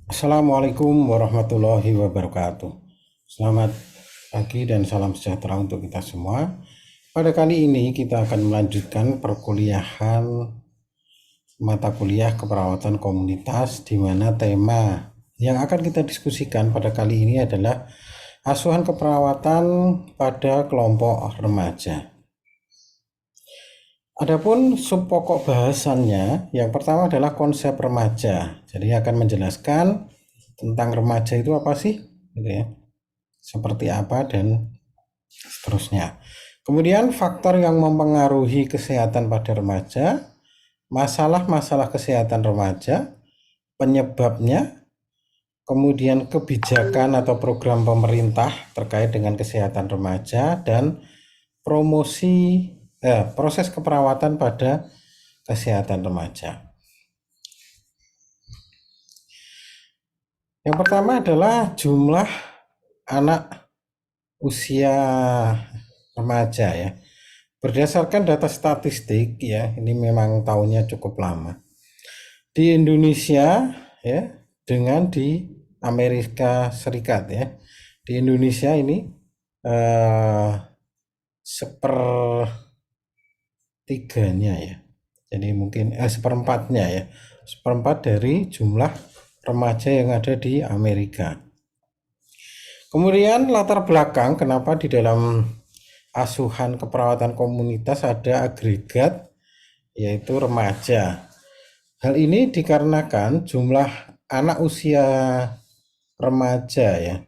Assalamualaikum warahmatullahi wabarakatuh. Selamat pagi dan salam sejahtera untuk kita semua. Pada kali ini kita akan melanjutkan perkuliahan mata kuliah keperawatan komunitas, di mana tema yang akan kita diskusikan pada kali ini adalah asuhan keperawatan pada kelompok remaja. Adapun sub pokok bahasannya, yang pertama adalah konsep remaja. Jadi akan menjelaskan tentang remaja itu apa sih, gitu ya, seperti apa dan seterusnya. Kemudian faktor yang mempengaruhi kesehatan pada remaja, masalah-masalah kesehatan remaja, penyebabnya, kemudian kebijakan atau program pemerintah terkait dengan kesehatan remaja, dan proses keperawatan pada kesehatan remaja. Yang pertama adalah jumlah anak usia remaja ya. Berdasarkan data statistik ya, ini memang tahunnya cukup lama. Di Indonesia ya, dengan di Amerika Serikat ya. Di Indonesia ini sepertiganya ya. Jadi mungkin seperempatnya ya. Seperempat dari jumlah remaja yang ada di Amerika. Kemudian latar belakang kenapa di dalam asuhan keperawatan komunitas ada agregat yaitu remaja. Hal ini dikarenakan jumlah anak usia remaja ya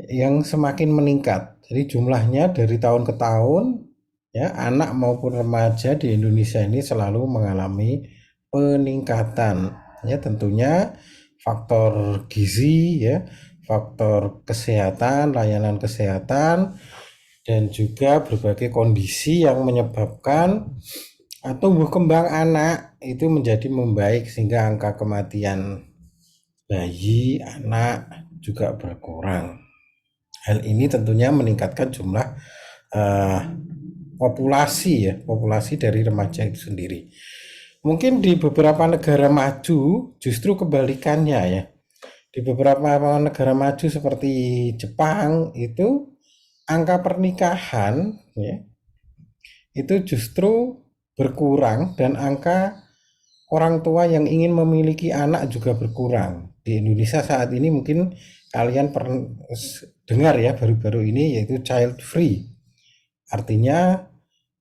yang semakin meningkat. Jadi jumlahnya dari tahun ke tahun ya, anak maupun remaja di Indonesia ini selalu mengalami peningkatan. Ya tentunya faktor gizi ya, faktor kesehatan, layanan kesehatan, dan juga berbagai kondisi yang menyebabkan tumbuh kembang anak itu menjadi membaik sehingga angka kematian bayi, anak juga berkurang. Hal ini tentunya meningkatkan jumlah populasi dari remaja itu sendiri. Mungkin di beberapa negara maju justru kebalikannya ya. Di beberapa negara maju seperti Jepang itu angka pernikahan ya, itu justru berkurang dan angka orang tua yang ingin memiliki anak juga berkurang. Di Indonesia saat ini mungkin kalian pernah dengar ya baru-baru ini, yaitu child free. Artinya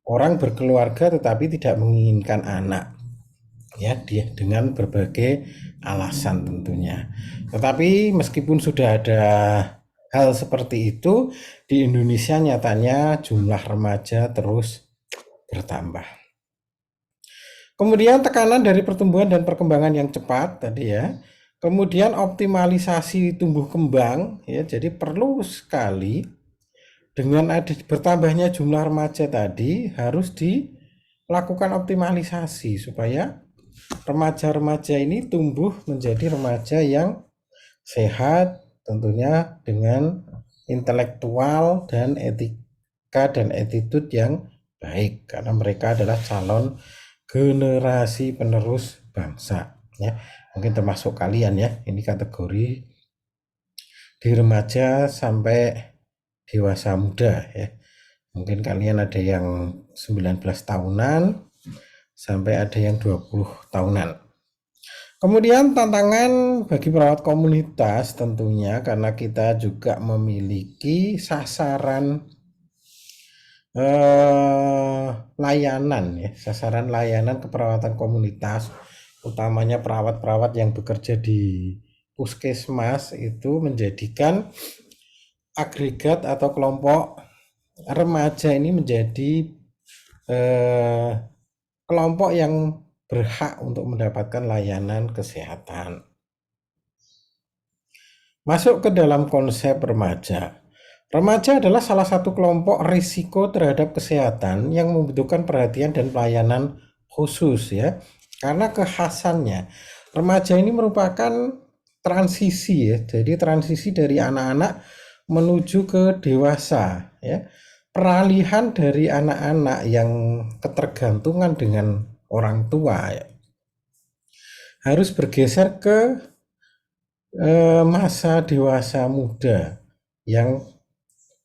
orang berkeluarga tetapi tidak menginginkan anak. Ya, dia dengan berbagai alasan tentunya. Tetapi meskipun sudah ada hal seperti itu, di Indonesia nyatanya jumlah remaja terus bertambah. Kemudian tekanan dari pertumbuhan dan perkembangan yang cepat tadi ya. Kemudian optimalisasi tumbuh kembang ya. Jadi perlu sekali dengan bertambahnya jumlah remaja tadi harus dilakukan optimalisasi supaya remaja-remaja ini tumbuh menjadi remaja yang sehat, tentunya dengan intelektual dan etika dan attitude yang baik, karena mereka adalah calon generasi penerus bangsa ya. Mungkin termasuk kalian ya, ini kategori di remaja sampai dewasa muda ya. Mungkin kalian ada yang 19 tahunan sampai ada yang 20 tahunan. Kemudian tantangan bagi perawat komunitas tentunya karena kita juga memiliki sasaran layanan ya, sasaran layanan keperawatan komunitas, utamanya perawat-perawat yang bekerja di puskesmas, itu menjadikan agregat atau kelompok remaja ini menjadi kelompok yang berhak untuk mendapatkan layanan kesehatan. Masuk ke dalam konsep remaja. Remaja adalah salah satu kelompok risiko terhadap kesehatan yang membutuhkan perhatian dan pelayanan khusus ya. Karena kekhasannya, remaja ini merupakan transisi ya. Jadi transisi dari anak-anak menuju ke dewasa ya. Peralihan dari anak-anak yang ketergantungan dengan orang tua ya, harus bergeser ke masa dewasa muda yang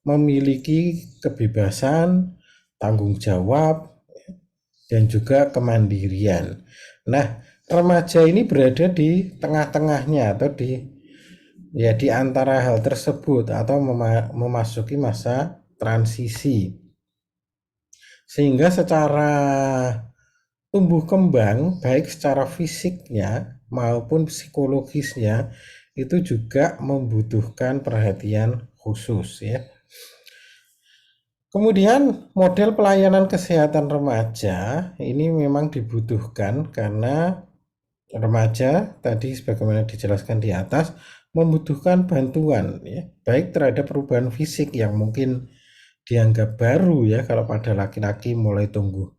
memiliki kebebasan, tanggung jawab, dan juga kemandirian. Nah, remaja ini berada di tengah-tengahnya atau di antara hal tersebut atau memasuki masa transisi. Sehingga secara tumbuh kembang baik secara fisiknya maupun psikologisnya itu juga membutuhkan perhatian khusus ya. Kemudian model pelayanan kesehatan remaja ini memang dibutuhkan karena remaja tadi sebagaimana dijelaskan di atas membutuhkan bantuan ya, baik terhadap perubahan fisik yang mungkin dianggap baru ya kalau pada laki-laki mulai tumbuh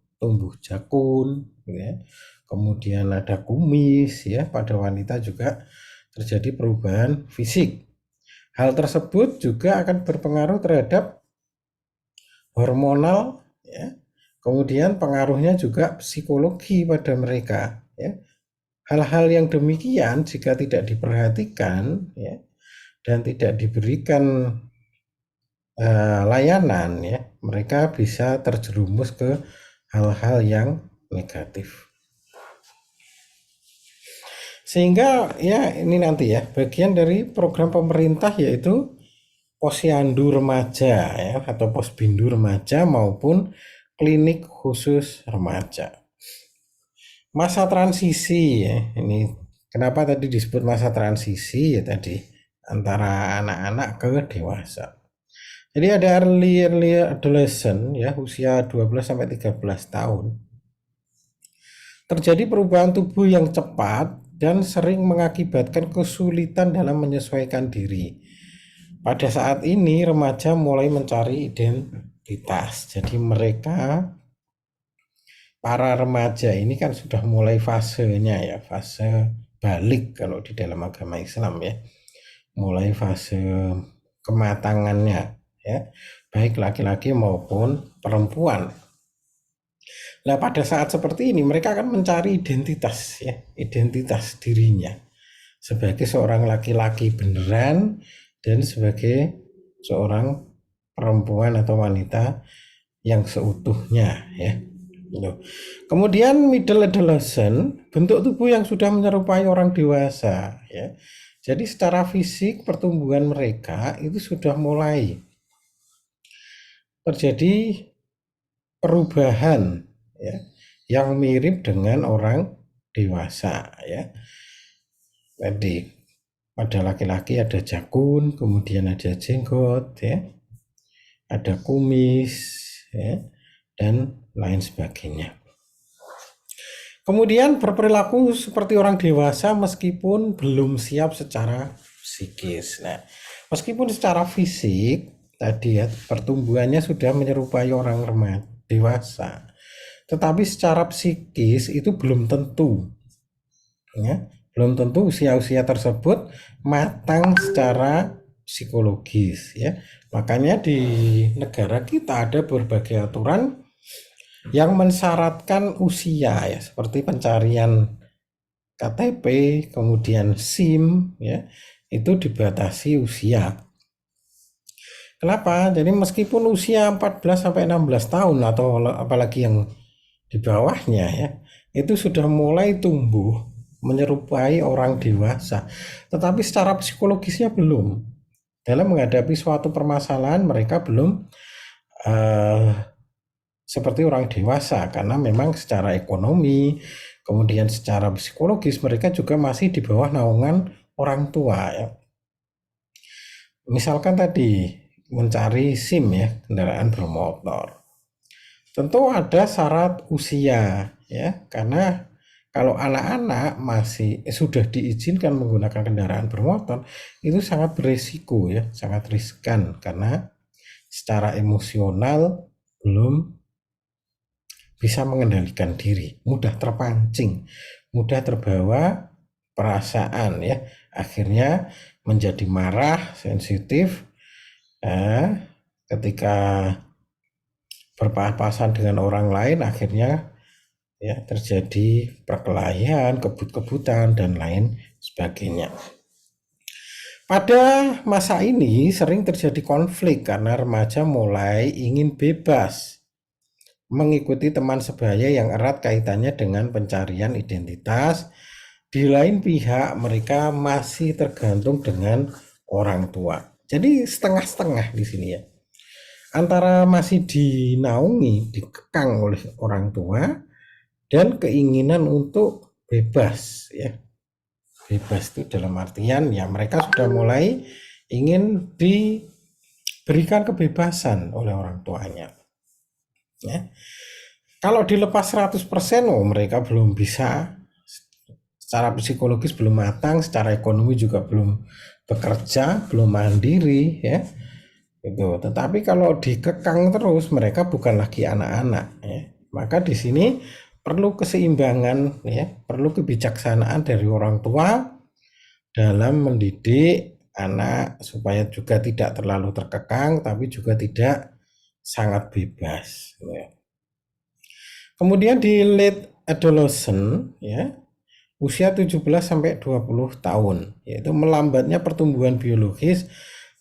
jakun ya. Kemudian ada kumis ya, pada wanita juga terjadi perubahan fisik. Hal tersebut juga akan berpengaruh terhadap hormonal ya. Kemudian pengaruhnya juga psikologi pada mereka ya. Hal-hal yang demikian jika tidak diperhatikan ya dan tidak diberikan layanan ya, mereka bisa terjerumus ke hal-hal yang negatif. Sehingga ya ini nanti ya bagian dari program pemerintah yaitu posyandu remaja ya atau posbindu remaja maupun klinik khusus remaja. Masa transisi ya, ini kenapa tadi disebut masa transisi ya tadi antara anak-anak ke dewasa. Jadi ada early adolescent ya usia 12 sampai 13 tahun. Terjadi perubahan tubuh yang cepat dan sering mengakibatkan kesulitan dalam menyesuaikan diri. Pada saat ini remaja mulai mencari identitas. Jadi mereka para remaja ini kan sudah mulai fasenya ya, fase balik kalau di dalam agama Islam ya. Mulai fase kematangannya ya, baik laki-laki maupun perempuan. Nah, pada saat seperti ini mereka akan mencari identitas ya, identitas dirinya sebagai seorang laki-laki beneran dan sebagai seorang perempuan atau wanita yang seutuhnya ya. Kemudian middle adolescent, bentuk tubuh yang sudah menyerupai orang dewasa ya. Jadi secara fisik pertumbuhan mereka itu sudah mulai terjadi perubahan ya, yang mirip dengan orang dewasa ya. Tadi pada laki-laki ada jakun, kemudian ada jenggot ya, ada kumis ya, dan lain sebagainya. Kemudian berperilaku seperti orang dewasa meskipun belum siap secara psikis. Nah, meskipun secara fisik tadi ya pertumbuhannya sudah menyerupai orang remaja dewasa, tetapi secara psikis itu belum tentu ya, belum tentu usia-usia tersebut matang secara psikologis ya. Makanya di negara kita ada berbagai aturan yang mensyaratkan usia ya, seperti pencarian KTP, kemudian SIM ya, itu dibatasi usia. Kenapa? Jadi meskipun usia 14 sampai 16 tahun atau apalagi yang di bawahnya ya, itu sudah mulai tumbuh menyerupai orang dewasa, tetapi secara psikologisnya belum. Dalam menghadapi suatu permasalahan mereka belum seperti orang dewasa karena memang secara ekonomi, kemudian secara psikologis mereka juga masih di bawah naungan orang tua ya. Misalkan tadi mencari SIM ya, kendaraan bermotor. Tentu ada syarat usia ya, karena kalau anak-anak masih sudah diizinkan menggunakan kendaraan bermotor itu sangat berisiko ya, sangat riskan karena secara emosional belum bisa mengendalikan diri, mudah terpancing, mudah terbawa perasaan ya, akhirnya menjadi marah, sensitif ketika berpapasan dengan orang lain, akhirnya ya terjadi perkelahian, kebut-kebutan dan lain sebagainya. Pada masa ini sering terjadi konflik karena remaja mulai ingin bebas mengikuti teman sebaya yang erat kaitannya dengan pencarian identitas. Di lain pihak, mereka masih tergantung dengan orang tua. Jadi setengah-setengah di sini ya. Antara masih dinaungi, dikekang oleh orang tua dan keinginan untuk bebas ya. Bebas itu dalam artian ya mereka sudah mulai ingin diberikan kebebasan oleh orang tuanya. Ya. Kalau dilepas 100%, oh mereka belum bisa, secara psikologis belum matang, secara ekonomi juga belum bekerja, belum mandiri ya. Itu. Tetapi kalau dikekang terus mereka bukan lagi anak-anak ya. Maka di sini perlu keseimbangan ya, perlu kebijaksanaan dari orang tua dalam mendidik anak supaya juga tidak terlalu terkekang tapi juga tidak sangat bebas ya. Kemudian di late adolescent ya, usia 17 sampai 20 tahun, yaitu melambatnya pertumbuhan biologis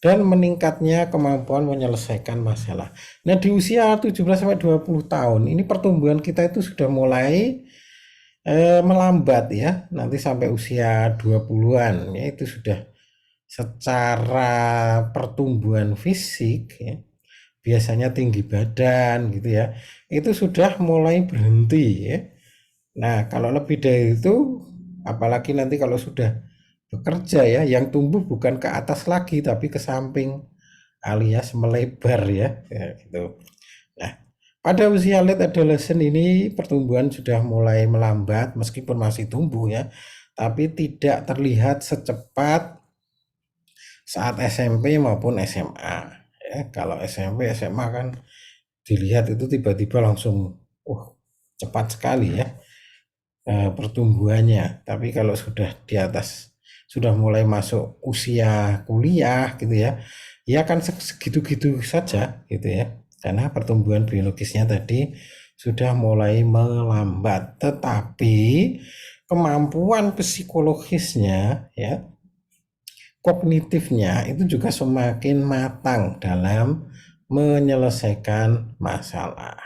dan meningkatnya kemampuan menyelesaikan masalah. Nah, di usia 17 sampai 20 tahun ini pertumbuhan kita itu sudah mulai melambat ya. Nanti sampai usia 20-an ya itu sudah secara pertumbuhan fisik ya, biasanya tinggi badan gitu ya. Itu sudah mulai berhenti ya. Nah, kalau lebih dari itu, apalagi nanti kalau sudah bekerja ya, yang tumbuh bukan ke atas lagi, tapi ke samping alias melebar ya, ya gitu. Nah, pada usia late adolescent ini pertumbuhan sudah mulai melambat, meskipun masih tumbuh ya, tapi tidak terlihat secepat saat SMP maupun SMA. Ya, kalau SMP, SMA kan dilihat itu tiba-tiba langsung, cepat sekali ya pertumbuhannya. Tapi kalau sudah di atas, sudah mulai masuk usia kuliah gitu ya, ya kan segitu-gitu saja gitu ya. Karena pertumbuhan biologisnya tadi sudah mulai melambat. Tetapi kemampuan psikologisnya ya, kognitifnya itu juga semakin matang dalam menyelesaikan masalah.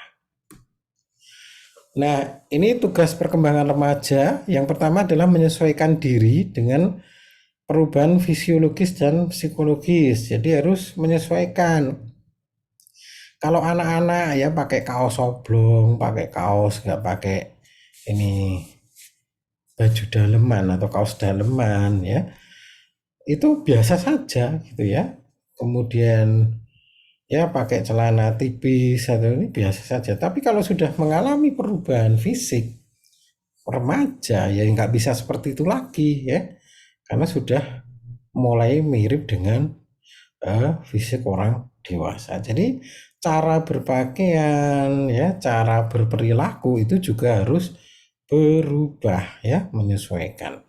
Nah, ini tugas perkembangan remaja. Yang pertama adalah menyesuaikan diri dengan perubahan fisiologis dan psikologis. Jadi harus menyesuaikan. Kalau anak-anak ya pakai kaos oblong, pakai kaos nggak pakai ini baju daleman atau kaos daleman ya, itu biasa saja gitu ya. Kemudian ya pakai celana tipis atau ini biasa saja. Tapi kalau sudah mengalami perubahan fisik, remaja ya nggak bisa seperti itu lagi ya, karena sudah mulai mirip dengan fisik orang dewasa. Jadi cara berpakaian ya, cara berperilaku itu juga harus berubah ya, menyesuaikan.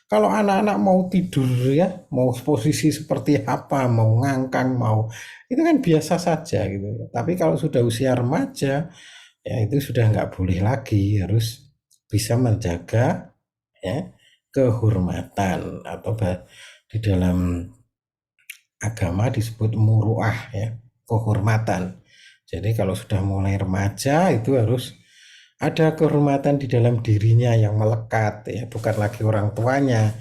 Kalau anak-anak mau tidur ya, mau posisi seperti apa, mau ngangkang, mau itu kan biasa saja gitu. Tapi kalau sudah usia remaja, ya itu sudah nggak boleh lagi, harus bisa menjaga ya kehormatan atau di dalam agama disebut muruah ya, kehormatan. Jadi kalau sudah mulai remaja itu harus ada kehormatan di dalam dirinya yang melekat ya, bukan lagi orang tuanya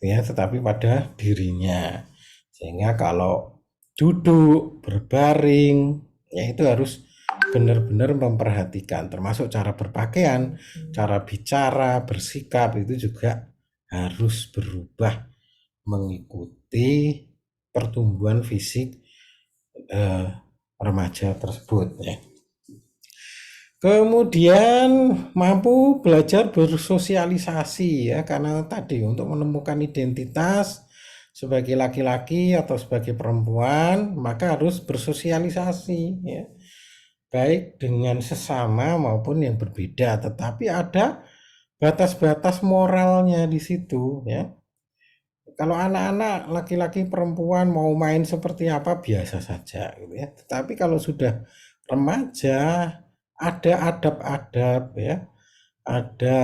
ya, tetapi pada dirinya. Sehingga kalau duduk, berbaring ya itu harus benar-benar memperhatikan, termasuk cara berpakaian, cara bicara, bersikap itu juga harus berubah mengikuti pertumbuhan fisik eh, remaja tersebut ya. Kemudian mampu belajar bersosialisasi ya, karena tadi untuk menemukan identitas sebagai laki-laki atau sebagai perempuan maka harus bersosialisasi ya, baik dengan sesama maupun yang berbeda, tetapi ada batas-batas moralnya di situ ya. Kalau anak-anak laki-laki perempuan mau main seperti apa biasa saja gitu ya. Tetapi kalau sudah remaja ada adab-adab ya, ada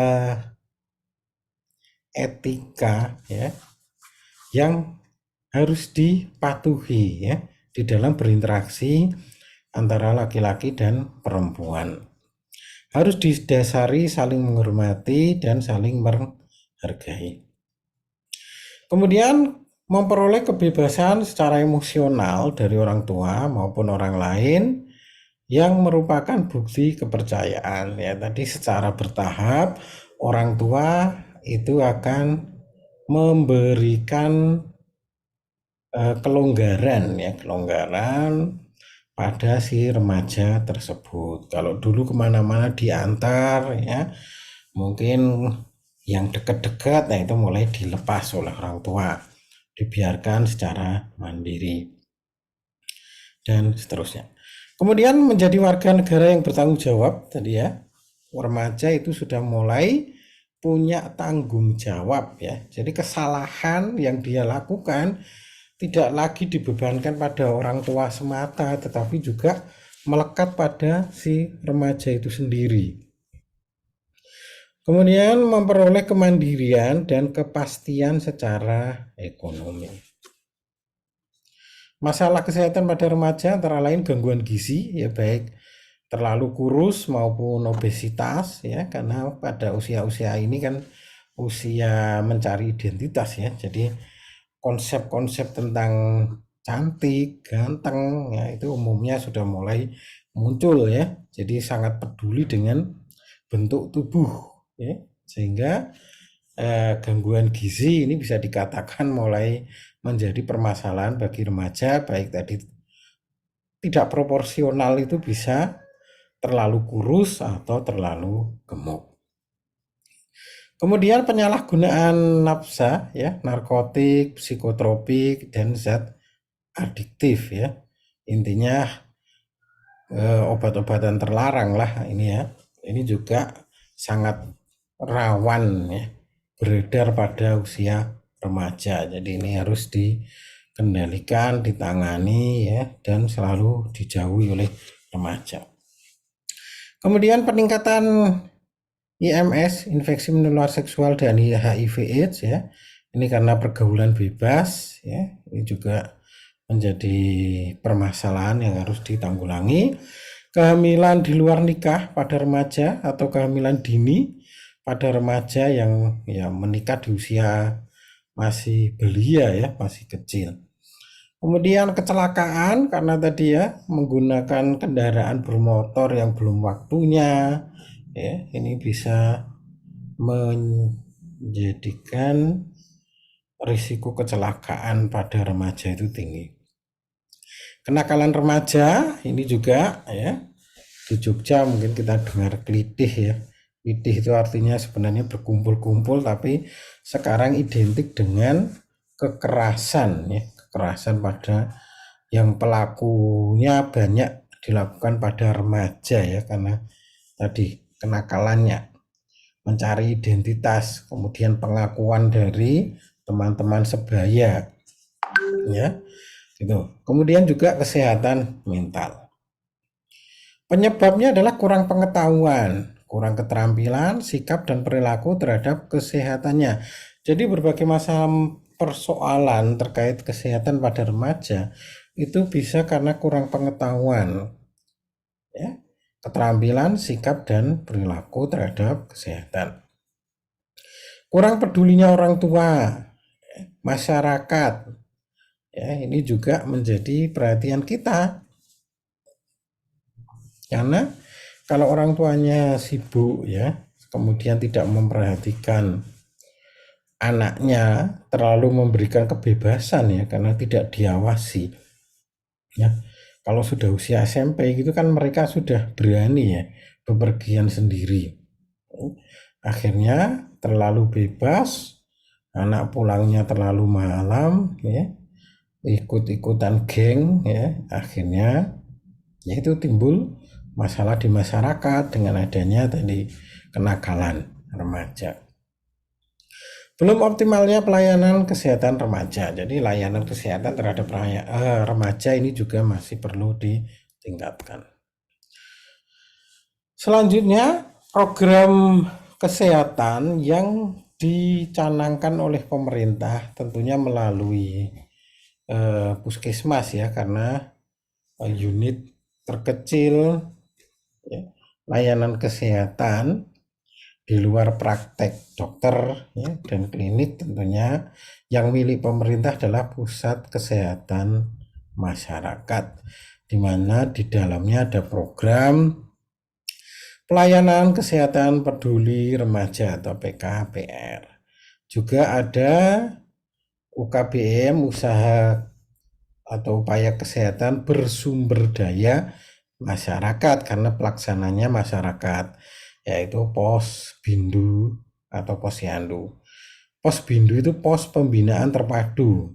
etika ya yang harus dipatuhi ya di dalam berinteraksi antara laki-laki dan perempuan. Harus didasari saling menghormati dan saling menghargai. Kemudian memperoleh kebebasan secara emosional dari orang tua maupun orang lain yang merupakan bukti kepercayaan ya. Tadi secara bertahap orang tua itu akan memberikan kelonggaran ya, kelonggaran pada si remaja tersebut. Kalau dulu kemana-mana diantar ya, mungkin yang dekat-dekat, nah itu mulai dilepas oleh orang tua, dibiarkan secara mandiri dan seterusnya. Kemudian menjadi warga negara yang bertanggung jawab tadi ya, remaja itu sudah mulai punya tanggung jawab ya. Jadi kesalahan yang dia lakukan tidak lagi dibebankan pada orang tua semata, tetapi juga melekat pada si remaja itu sendiri. Kemudian memperoleh kemandirian dan kepastian secara ekonomi. Masalah kesehatan pada remaja antara lain gangguan gizi ya, baik terlalu kurus maupun obesitas ya, karena pada usia-usia ini kan usia mencari identitas ya. Jadi konsep-konsep tentang cantik, ganteng ya itu umumnya sudah mulai muncul ya. Jadi sangat peduli dengan bentuk tubuh ya. Sehingga gangguan gizi ini bisa dikatakan mulai menjadi permasalahan bagi remaja, baik tadi tidak proporsional itu bisa terlalu kurus atau terlalu gemuk. Kemudian penyalahgunaan nafsa ya, narkotik, psikotropik dan zat adiktif ya. Intinya obat-obatan terlarang lah ini ya. Ini juga sangat rawan ya beredar pada usia remaja. Jadi ini harus dikendalikan, ditangani ya dan selalu dijauhi oleh remaja. Kemudian peningkatan IMS, infeksi menular seksual dan HIV/AIDS ya. Ini karena pergaulan bebas ya. Ini juga menjadi permasalahan yang harus ditanggulangi. Kehamilan di luar nikah pada remaja atau kehamilan dini pada remaja yang ya menikah di usia masih belia ya, masih kecil. Kemudian kecelakaan karena tadi ya menggunakan kendaraan bermotor yang belum waktunya ya, ini bisa menjadikan risiko kecelakaan pada remaja itu tinggi. Kenakalan remaja ini juga ya, di Jogja mungkin kita dengar klitih ya. Klitih itu artinya sebenarnya berkumpul-kumpul, tapi sekarang identik dengan kekerasan ya, kekerasan pada yang pelakunya banyak dilakukan pada remaja ya, karena tadi kenakalannya mencari identitas, kemudian pengakuan dari teman-teman sebaya ya gitu. Kemudian juga kesehatan mental. Penyebabnya adalah kurang pengetahuan, kurang keterampilan, sikap dan perilaku terhadap kesehatannya. Jadi berbagai macam persoalan terkait kesehatan pada remaja itu bisa karena kurang pengetahuan ya, keterampilan, sikap dan perilaku terhadap kesehatan. Kurang pedulinya orang tua, masyarakat ya, ini juga menjadi perhatian kita. Karena kalau orang tuanya sibuk ya, kemudian tidak memperhatikan anaknya, terlalu memberikan kebebasan ya, karena tidak diawasi ya. Kalau sudah usia SMP gitu kan mereka sudah berani ya bepergian sendiri. Akhirnya terlalu bebas, anak pulangnya terlalu malam ya, ikut-ikutan geng ya, akhirnya yaitu timbul masalah di masyarakat dengan adanya tadi kenakalan remaja. Belum optimalnya pelayanan kesehatan remaja. Jadi layanan kesehatan terhadap remaja ini juga masih perlu ditingkatkan. Selanjutnya, program kesehatan yang dicanangkan oleh pemerintah tentunya melalui puskesmas ya, karena unit terkecil ya, layanan kesehatan di luar praktek dokter ya, dan klinik tentunya yang milik pemerintah adalah pusat kesehatan masyarakat, di mana di dalamnya ada program pelayanan kesehatan peduli remaja atau PKPR. Juga ada UKBM, usaha atau upaya kesehatan bersumber daya masyarakat, karena pelaksananya masyarakat, yaitu pos bindu atau posyandu. Pos bindu itu pos pembinaan terpadu.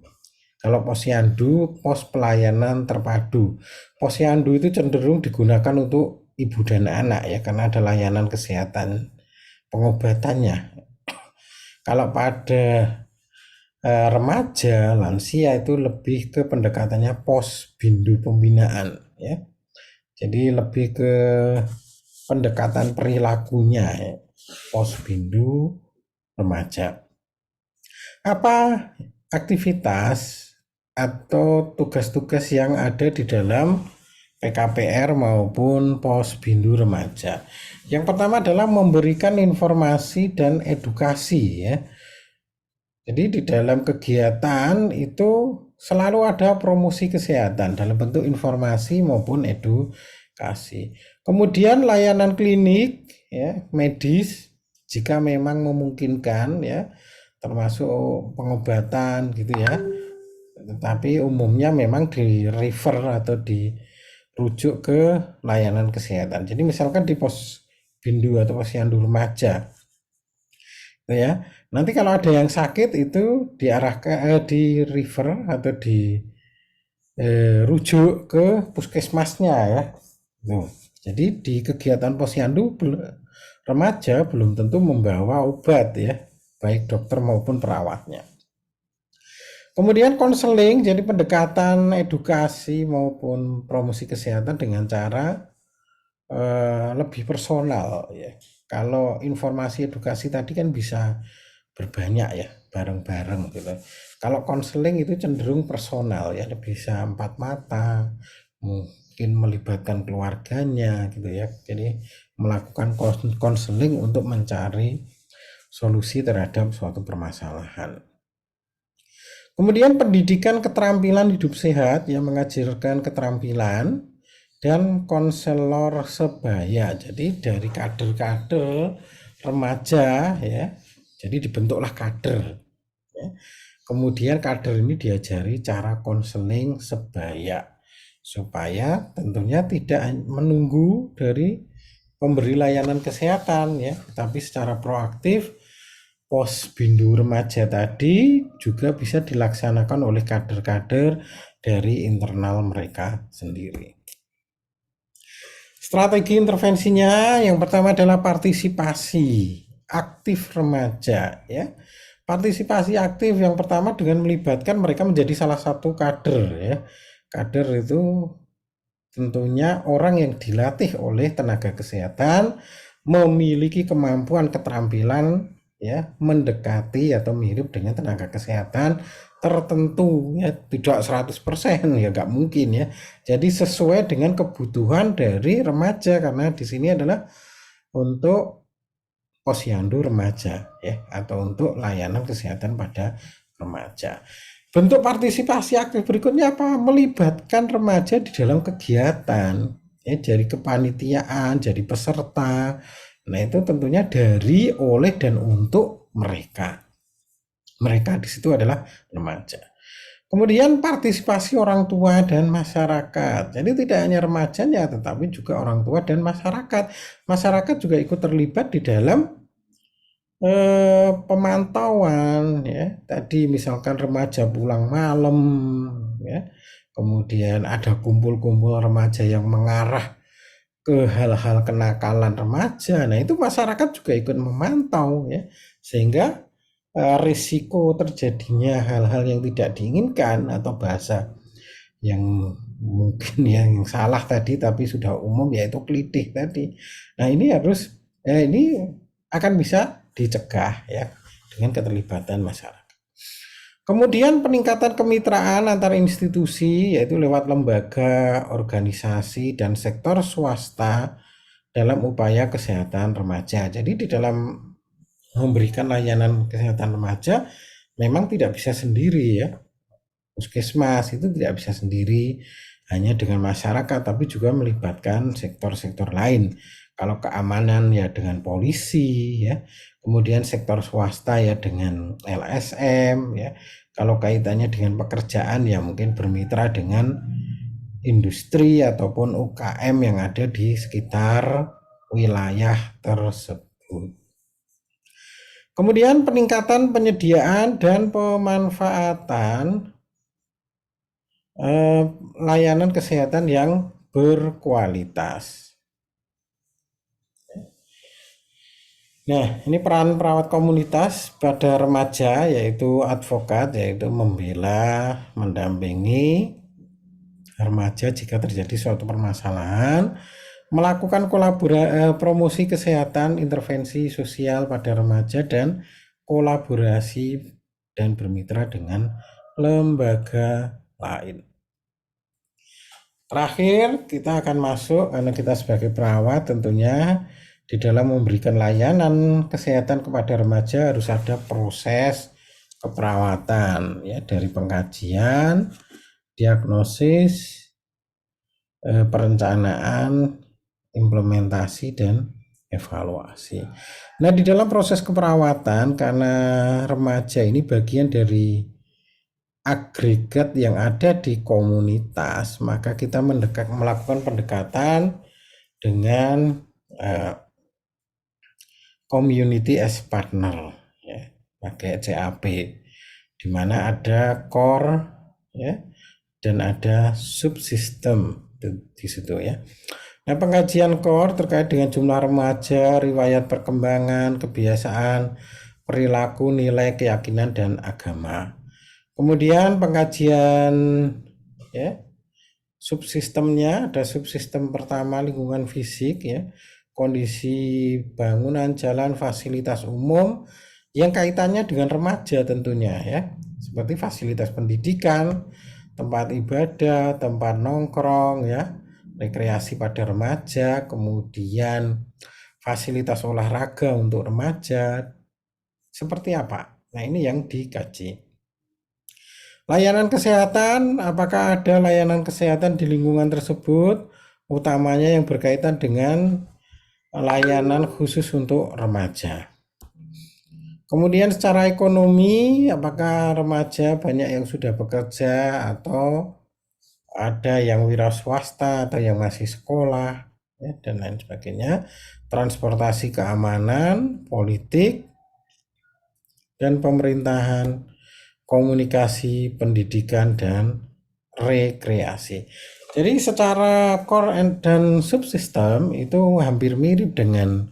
Kalau posyandu, pos pelayanan terpadu. Posyandu itu cenderung digunakan untuk ibu dan anak ya, karena ada layanan kesehatan pengobatannya. Kalau pada remaja, lansia itu lebih ke pendekatannya pos bindu pembinaan ya. Jadi lebih ke pendekatan perilakunya ya. Pos bindu remaja. Apa aktivitas atau tugas-tugas yang ada di dalam PKPR maupun pos bindu remaja? Yang pertama adalah memberikan informasi dan edukasi ya. Jadi di dalam kegiatan itu selalu ada promosi kesehatan dalam bentuk informasi maupun edukasi. Kemudian layanan klinik ya, medis jika memang memungkinkan ya, termasuk pengobatan gitu ya. Tetapi umumnya memang di refer atau dirujuk ke layanan kesehatan. Jadi misalkan di pos bindu atau posyandu remaja ya, nanti kalau ada yang sakit itu diarahkan di refer atau dirujuk ke puskesmasnya ya. Jadi di kegiatan posyandu remaja belum tentu membawa obat ya, baik dokter maupun perawatnya. Kemudian konseling, jadi pendekatan edukasi maupun promosi kesehatan dengan cara lebih personal ya. Kalau informasi edukasi tadi kan bisa berbanyak ya, bareng-bareng gitu. Kalau konseling itu cenderung personal ya, bisa empat mata, mungkin melibatkan keluarganya gitu ya. Jadi melakukan konseling untuk mencari solusi terhadap suatu permasalahan. Kemudian pendidikan keterampilan hidup sehat yang mengajarkan keterampilan dan konselor sebaya. Jadi dari kader-kader remaja ya, jadi dibentuklah kader ya. Kemudian kader ini diajari cara konseling sebaya supaya tentunya tidak menunggu dari pemberi layanan kesehatan ya, tapi secara proaktif pos bindu remaja tadi juga bisa dilaksanakan oleh kader-kader dari internal mereka sendiri. Strategi intervensinya yang pertama adalah partisipasi aktif remaja ya. Partisipasi aktif yang pertama dengan melibatkan mereka menjadi salah satu kader ya. Kader itu tentunya orang yang dilatih oleh tenaga kesehatan, memiliki kemampuan keterampilan ya, mendekati atau mirip dengan tenaga kesehatan tertentu ya, tidak 100% ya, nggak mungkin ya. Jadi sesuai dengan kebutuhan dari remaja, karena di sini adalah untuk posyandu remaja ya, atau untuk layanan kesehatan pada remaja. Bentuk partisipasi aktif berikutnya apa? Melibatkan remaja di dalam kegiatan ya, dari kepanitiaan, jadi peserta. Nah, itu tentunya dari, oleh, dan untuk mereka. Mereka di situ adalah remaja. Kemudian partisipasi orang tua dan masyarakat. Jadi tidak hanya remajanya, tetapi juga orang tua dan masyarakat. Masyarakat juga ikut terlibat di dalam pemantauan ya. Tadi misalkan remaja pulang malam ya. Kemudian ada kumpul-kumpul remaja yang mengarah ke hal-hal kenakalan remaja. Nah, itu masyarakat juga ikut memantau ya. Sehingga risiko terjadinya hal-hal yang tidak diinginkan atau bahasa yang mungkin yang salah tadi tapi sudah umum, yaitu kelitih tadi. Nah, ini harus ini akan bisa dicegah ya dengan keterlibatan masyarakat. Kemudian peningkatan kemitraan antar institusi yaitu lewat lembaga, organisasi, dan sektor swasta dalam upaya kesehatan remaja. Jadi di dalam memberikan layanan kesehatan remaja memang tidak bisa sendiri ya. Puskesmas itu tidak bisa sendiri hanya dengan masyarakat, tapi juga melibatkan sektor-sektor lain. Kalau keamanan ya dengan polisi ya, kemudian sektor swasta ya dengan LSM ya. Kalau kaitannya dengan pekerjaan ya mungkin bermitra dengan industri ataupun UKM yang ada di sekitar wilayah tersebut. Kemudian peningkatan penyediaan dan pemanfaatan layanan kesehatan yang berkualitas. Nah, ini peran perawat komunitas pada remaja yaitu advokat, yaitu membela, mendampingi remaja jika terjadi suatu permasalahan, melakukan promosi kesehatan, intervensi sosial pada remaja, dan kolaborasi dan bermitra dengan lembaga lain. Terakhir, kita akan masuk karena kita sebagai perawat tentunya di dalam memberikan layanan kesehatan kepada remaja harus ada proses keperawatan ya, dari pengkajian, diagnosis, perencanaan, implementasi, dan evaluasi. Nah, di dalam proses keperawatan karena remaja ini bagian dari agregat yang ada di komunitas, maka kita melakukan pendekatan dengan community as partner ya, pakai CAP, di mana ada core ya dan ada subsistem di situ ya. Nah, pengkajian core terkait dengan jumlah remaja, riwayat perkembangan, kebiasaan, perilaku, nilai, keyakinan, dan agama. Kemudian pengkajian ya subsistemnya, ada subsistem pertama lingkungan fisik ya, kondisi bangunan, jalan, fasilitas umum yang kaitannya dengan remaja tentunya ya, seperti fasilitas pendidikan, tempat ibadah, tempat nongkrong ya, rekreasi pada remaja, kemudian fasilitas olahraga untuk remaja seperti apa. Nah, ini yang dikaji. Layanan kesehatan, apakah ada layanan kesehatan di lingkungan tersebut, utamanya yang berkaitan dengan layanan khusus untuk remaja. Kemudian secara ekonomi, apakah remaja banyak yang sudah bekerja atau ada yang wira swasta atau yang masih sekolah ya, dan lain sebagainya. Transportasi, keamanan, politik, dan pemerintahan, komunikasi, pendidikan, dan rekreasi. Jadi secara core dan subsistem itu hampir mirip dengan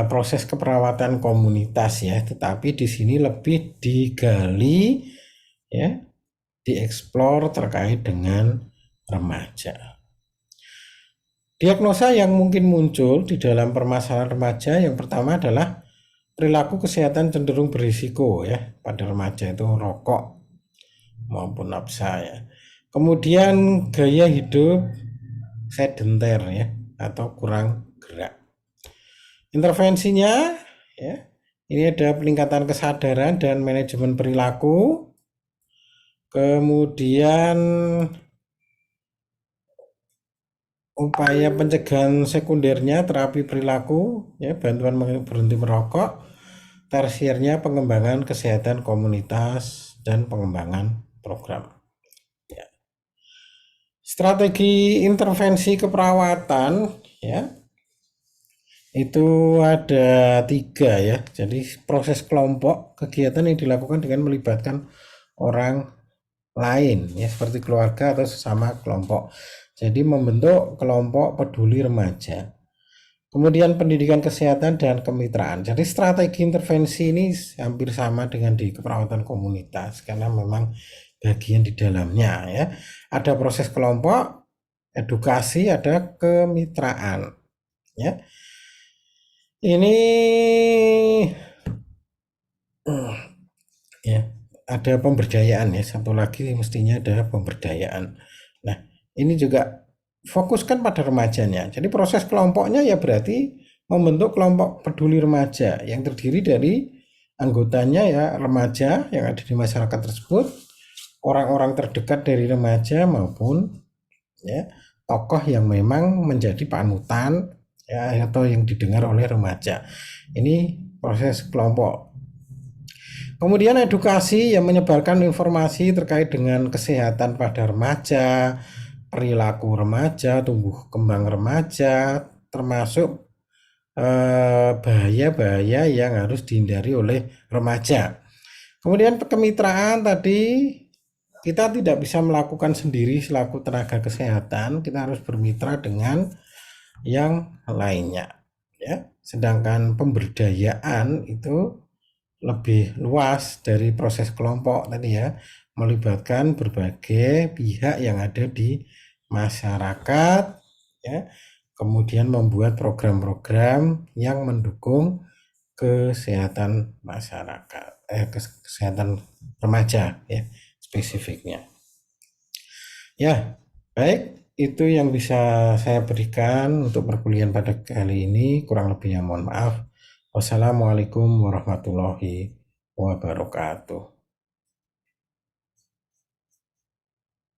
proses keperawatan komunitas ya, tetapi di sini lebih digali ya, dieksplor terkait dengan remaja. Diagnosa yang mungkin muncul di dalam permasalahan remaja yang pertama adalah perilaku kesehatan cenderung berisiko ya pada remaja, itu rokok maupun nafsa ya. Kemudian gaya hidup sedenter ya atau kurang gerak. Intervensinya ya, ini ada peningkatan kesadaran dan manajemen perilaku. Kemudian upaya pencegahan sekundernya terapi perilaku ya, bantuan berhenti merokok. Tersiernya pengembangan kesehatan komunitas dan pengembangan program ya. Strategi intervensi keperawatan ya, itu ada 3 ya. Jadi proses kelompok, kegiatan yang dilakukan dengan melibatkan orang lain ya, seperti keluarga atau sesama kelompok. Jadi membentuk kelompok peduli remaja. Kemudian pendidikan kesehatan dan kemitraan. Jadi strategi intervensi ini hampir sama dengan di keperawatan komunitas karena memang bagian di dalamnya ya. Ada proses kelompok, edukasi, ada kemitraan ya. Ini ya. Ada pemberdayaan ya, satu lagi mestinya ada pemberdayaan. Nah, ini juga fokuskan pada remajanya. Jadi proses kelompoknya ya berarti membentuk kelompok peduli remaja yang terdiri dari anggotanya ya remaja yang ada di masyarakat tersebut, orang-orang terdekat dari remaja maupun ya tokoh yang memang menjadi panutan ya atau yang didengar oleh remaja. Ini proses kelompok. Kemudian edukasi yang menyebarkan informasi terkait dengan kesehatan pada remaja, perilaku remaja, tumbuh kembang remaja, termasuk bahaya-bahaya yang harus dihindari oleh remaja. Kemudian kemitraan tadi kita tidak bisa melakukan sendiri selaku tenaga kesehatan, kita harus bermitra dengan yang lainnya ya. Sedangkan pemberdayaan itu lebih luas dari proses kelompok tadi ya, melibatkan berbagai pihak yang ada di masyarakat ya, kemudian membuat program-program yang mendukung kesehatan masyarakat, kesehatan remaja ya spesifiknya. Ya, baik, itu yang bisa saya berikan untuk perkuliahan pada kali ini. Kurang lebihnya mohon maaf. Wassalamualaikum warahmatullahi wabarakatuh.